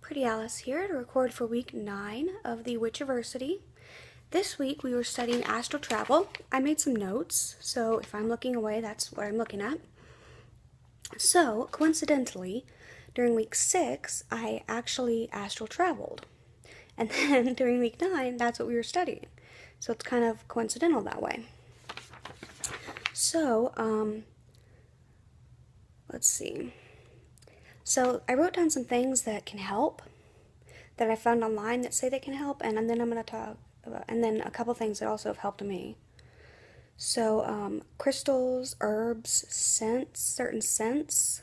Pretty Alice here to record for week 9 of the Witchyversity. This week we were studying astral travel. I made some notes, so if I'm looking away, that's what I'm looking at. So, coincidentally, during week 6, I actually astral traveled. And then during week 9, that's what we were studying. So it's kind of coincidental that way. So, let's see. So I wrote down some things that can help that I found online that say they can help, and then I'm going to talk about, and then a couple things that also have helped me. So crystals, herbs, scents, certain scents,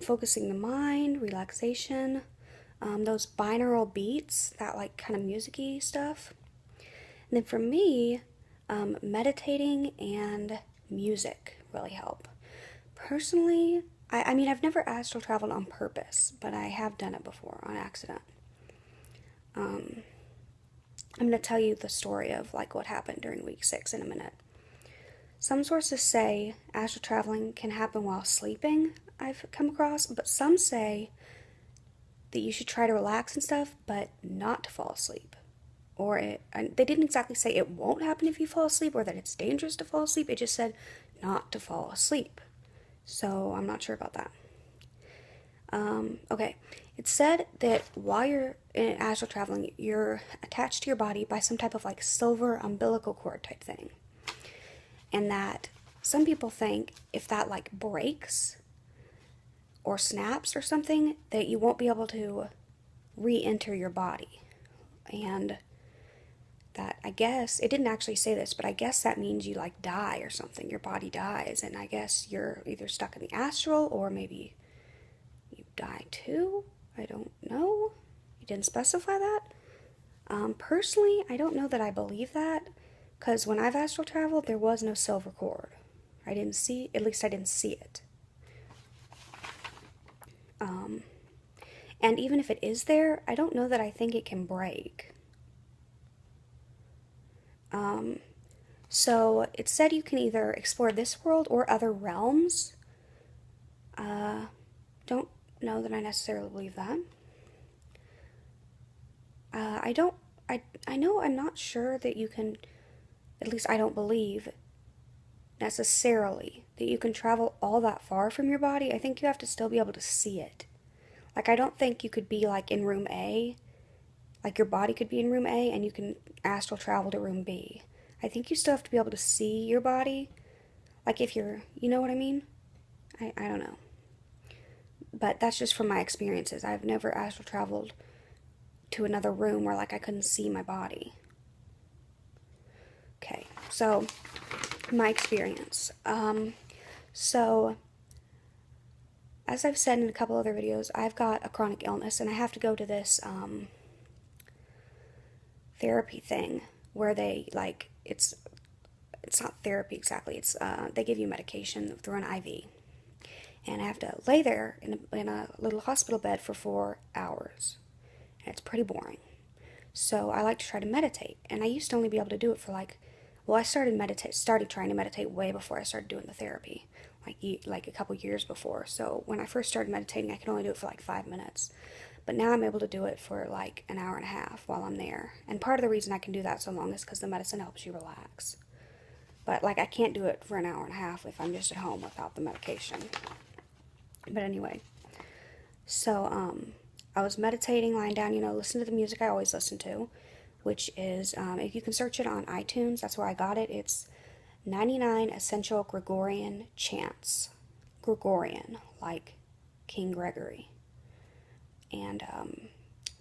focusing the mind, relaxation, those binaural beats, that like kind of music-y stuff. And then for me, meditating and music really help. Personally, I mean, I've never astral traveled on purpose, but I have done it before on accident. I'm going to tell you the story of like what happened during week 6 in a minute. Some sources say astral traveling can happen while sleeping, I've come across, but some say that you should try to relax and stuff, but not to fall asleep. They didn't exactly say it won't happen if you fall asleep or that it's dangerous to fall asleep. It just said not to fall asleep. So I'm not sure about that. Okay, it said that while you're in astral traveling, you're attached to your body by some type of like silver umbilical cord type thing. And that some people think if that like breaks or snaps or something, that you won't be able to re-enter your body. And that, I guess, it didn't actually say this, but I guess that means you like die or something. Your body dies, and I guess you're either stuck in the astral or maybe you die too. I don't know. You didn't specify that. Personally, I don't know that I believe that, because when I've astral traveled, there was no silver cord. At least I didn't see it. And even if it is there, I don't know that I think it can break. So it said you can either explore this world or other realms. Don't know that I necessarily believe that. I know I'm not sure that you can, at least I don't believe necessarily that you can travel all that far from your body. I think you have to still be able to see it. Like, I don't think you could be like in room A, like your body could be in room A and you can astral travel to room B. I think you still have to be able to see your body. Like if you're, you know what I mean? I don't know. But that's just from my experiences. I've never astral traveled to another room where like I couldn't see my body. Okay, so my experience. So as I've said in a couple other videos, I've got a chronic illness and I have to go to this therapy thing where they like it's not therapy exactly. It's they give you medication through an IV, and I have to lay there in a little hospital bed for 4 hours, and it's pretty boring. So I like to try to meditate, and I used to only be able to do it for I started trying to meditate way before I started doing the therapy, like a couple years before. So when I first started meditating, I could only do it for like 5 minutes. But now I'm able to do it for like an hour and a half while I'm there. And part of the reason I can do that so long is because the medicine helps you relax. But like I can't do it for an hour and a half if I'm just at home without the medication. But anyway, so I was meditating, lying down, listen to the music I always listen to, which is, if you can search it on iTunes, that's where I got it. It's 99 Essential Gregorian Chants. Gregorian, like King Gregory. And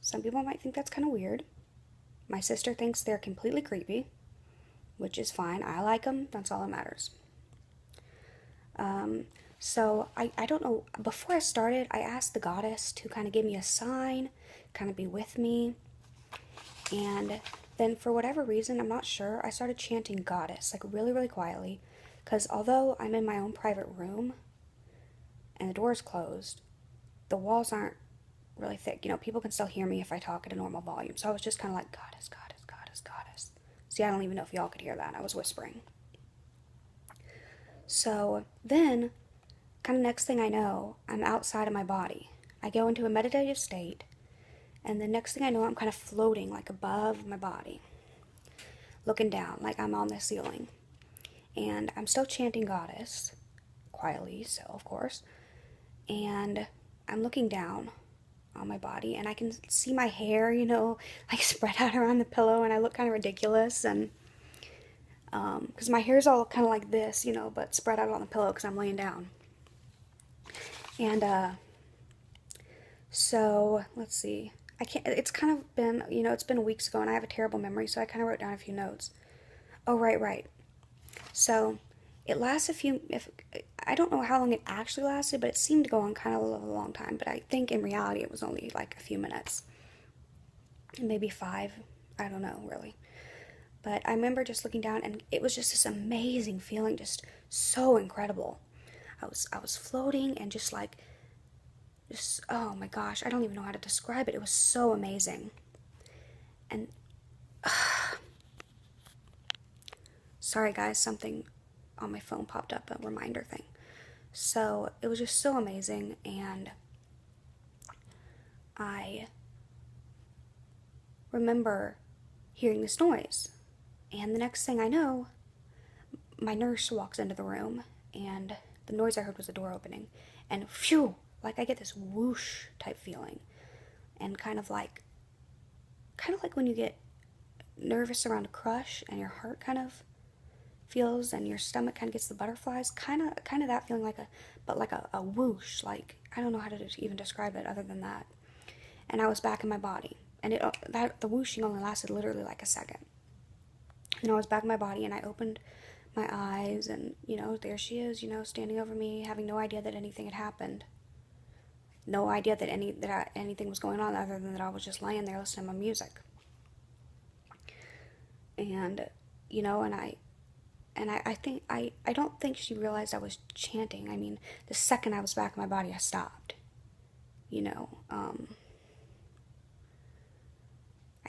some people might think that's kind of weird. My sister thinks they're completely creepy, which is fine. I like them. That's all that matters. So I don't know. Before I started, I asked the goddess to kind of give me a sign, kind of be with me. And then for whatever reason, I'm not sure, I started chanting goddess, like really, really quietly. Because although I'm in my own private room and the door is closed, the walls aren't really thick. People can still hear me if I talk at a normal volume. So I was just kind of like, goddess, goddess, goddess, goddess. See, I don't even know if y'all could hear that. I was whispering. So then, kind of next thing I know, I'm outside of my body. I go into a meditative state, And the next thing I know, I'm kind of floating like above my body, looking down like I'm on the ceiling. And I'm still chanting Goddess, quietly, so of course. And I'm looking down on my body, and I can see my hair, like spread out around the pillow, and I look kind of ridiculous. And because my hair's all kind of like this, but spread out on the pillow because I'm laying down. And so let's see. I can't. It's kind of been, it's been weeks ago, and I have a terrible memory, so I kind of wrote down a few notes. Oh, right. So it lasts a few. If I don't know how long it actually lasted, but it seemed to go on kind of a long time. But I think in reality it was only like a few minutes, maybe 5. I don't know really. But I remember just looking down, and it was just this amazing feeling, just so incredible. I was floating, and just oh my gosh, I don't even know how to describe it. It was so amazing. And sorry guys, something on my phone popped up, a reminder thing. So it was just so amazing, and I remember hearing this noise. And the next thing I know, my nurse walks into the room, and the noise I heard was the door opening. And phew, like I get this whoosh type feeling. And kind of like when you get nervous around a crush and your heart kind of feels and your stomach kind of gets the butterflies, kind of that feeling, like a whoosh, like I don't know how to even describe it other than that. And I was back in my body, and the whooshing only lasted literally like a second. And I was back in my body, and I opened my eyes, and there she is, standing over me, having no idea that anything had happened, no idea that anything was going on other than that I was just laying there listening to my music. And I don't think she realized I was chanting. I mean, the second I was back in my body, I stopped.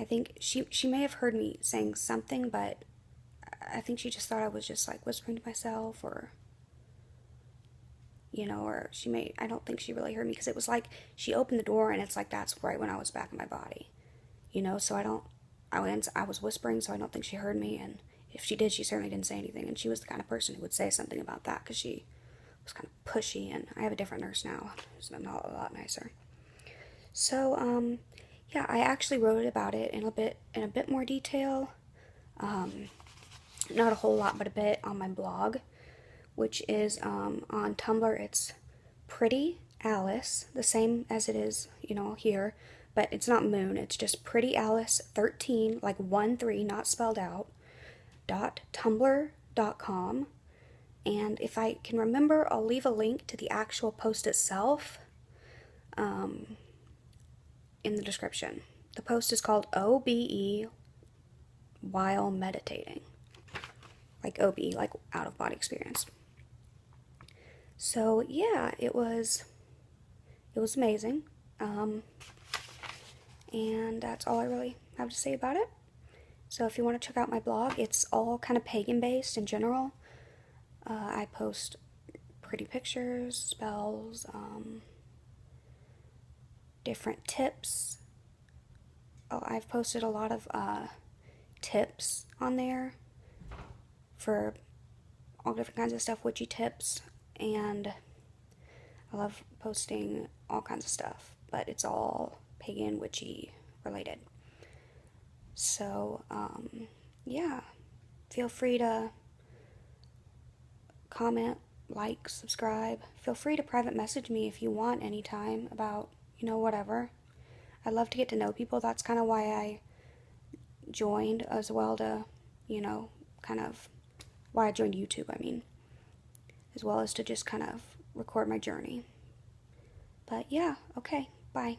I think she may have heard me saying something, but I think she just thought I was just like whispering to myself, or I don't think she really heard me, because it was like she opened the door, and it's like that's right when I was back in my body. So I was whispering, so I don't think she heard me, and if she did, she certainly didn't say anything. And she was the kind of person who would say something about that, because she was kind of pushy, and I have a different nurse now who's a lot nicer. So, yeah, I actually wrote about it in a bit more detail. Not a whole lot, but a bit on my blog, which is on Tumblr. It's Pretty Alice, the same as it is, here, but it's not Moon. It's just Pretty Alice 13, like 13, not spelled out, .tumblr.com. And if I can remember, I'll leave a link to the actual post itself in the description. The post is called OBE while meditating. Like OBE, like out of body experience. So yeah, it was amazing. And that's all I really have to say about it. So if you want to check out my blog, it's all kind of pagan based in general. I post pretty pictures, spells, different tips. Oh, I've posted a lot of tips on there for all different kinds of stuff, witchy tips, and I love posting all kinds of stuff, but it's all pagan, witchy related. So, yeah, feel free to comment, like, subscribe. Feel free to private message me if you want anytime about, whatever. I love to get to know people. That's kind of why I joined as well, to, kind of why I joined YouTube, as well as to just kind of record my journey. But yeah, okay, bye.